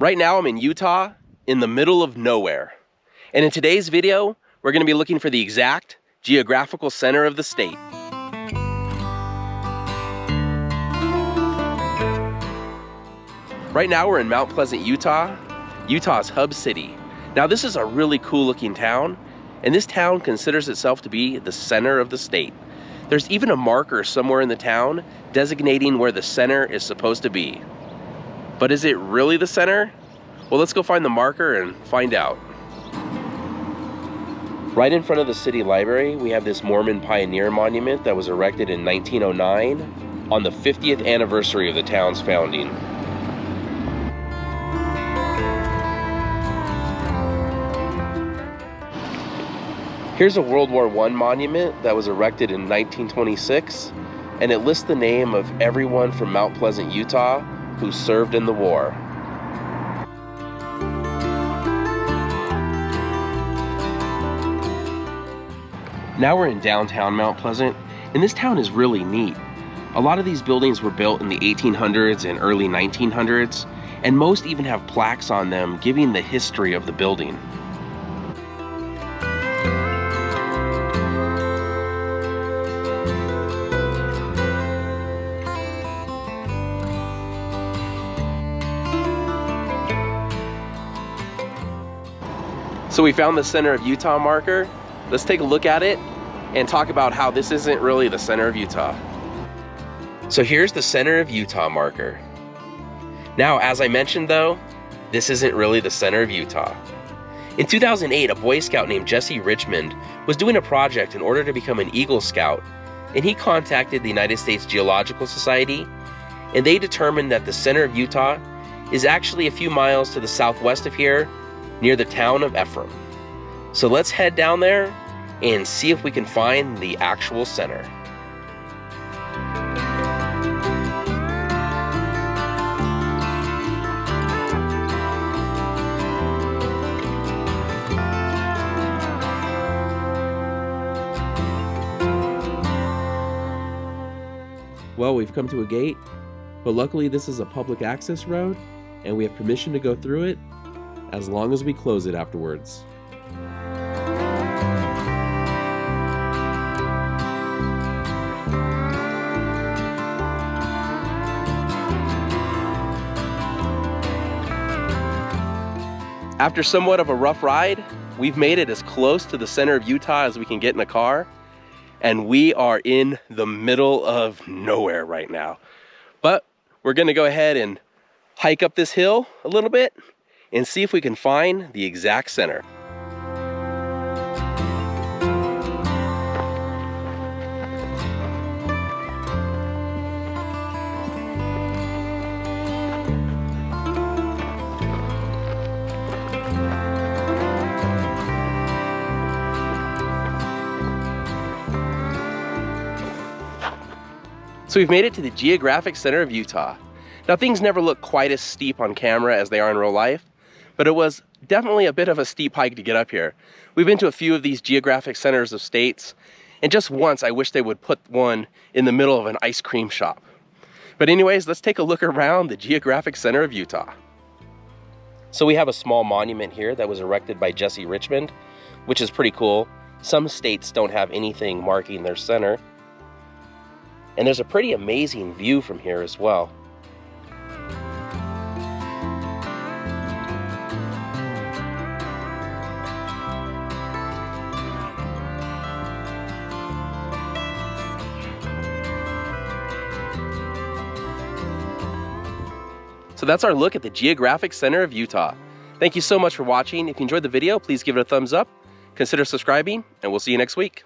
Right now I'm in Utah, in the middle of nowhere. And in today's video, we're going to be looking for the exact geographical center of the state. Right now we're in Mount Pleasant, Utah, Utah's hub city. Now this is a really cool looking town, and this town considers itself to be the center of the state. There's even a marker somewhere in the town designating where the center is supposed to be. But is it really the center? Well, let's go find the marker and find out. Right in front of the city library, we have this Mormon pioneer monument that was erected in 1909 on the 50th anniversary of the town's founding. Here's a World War I monument that was erected in 1926, and it lists the name of everyone from Mount Pleasant, Utah, who served in the war. Now we're in downtown Mount Pleasant, and this town is really neat. A lot of these buildings were built in the 1800s and early 1900s, and most even have plaques on them giving the history of the building. So we found the center of Utah marker. Let's take a look at it and talk about how this isn't really the center of Utah. So here's the center of Utah marker. Now, as I mentioned though, this isn't really the center of Utah. In 2008, a Boy Scout named Jesse Richmond was doing a project in order to become an Eagle Scout, and he contacted the United States Geological Society, and they determined that the center of Utah is actually a few miles to the southwest of here, near the town of Ephraim. So let's head down there and see if we can find the actual center. Well, we've come to a gate, but luckily this is a public access road and we have permission to go through it as long as we close it afterwards. After somewhat of a rough ride, we've made it as close to the center of Utah as we can get in a car, and we are in the middle of nowhere right now. But we're gonna go ahead and hike up this hill a little bit and see if we can find the exact center. So we've made it to the geographic center of Utah. Now things never look quite as steep on camera as they are in real life, but it was definitely a bit of a steep hike to get up here. We've been to a few of these geographic centers of states, and just once I wish they would put one in the middle of an ice cream shop. But anyways, let's take a look around the geographic center of Utah. So we have a small monument here that was erected by Jesse Richmond, which is pretty cool. Some states don't have anything marking their center. And there's a pretty amazing view from here as well. So that's our look at the geographic center of Utah. Thank you so much for watching. If you enjoyed the video, please give it a thumbs up, consider subscribing, and we'll see you next week.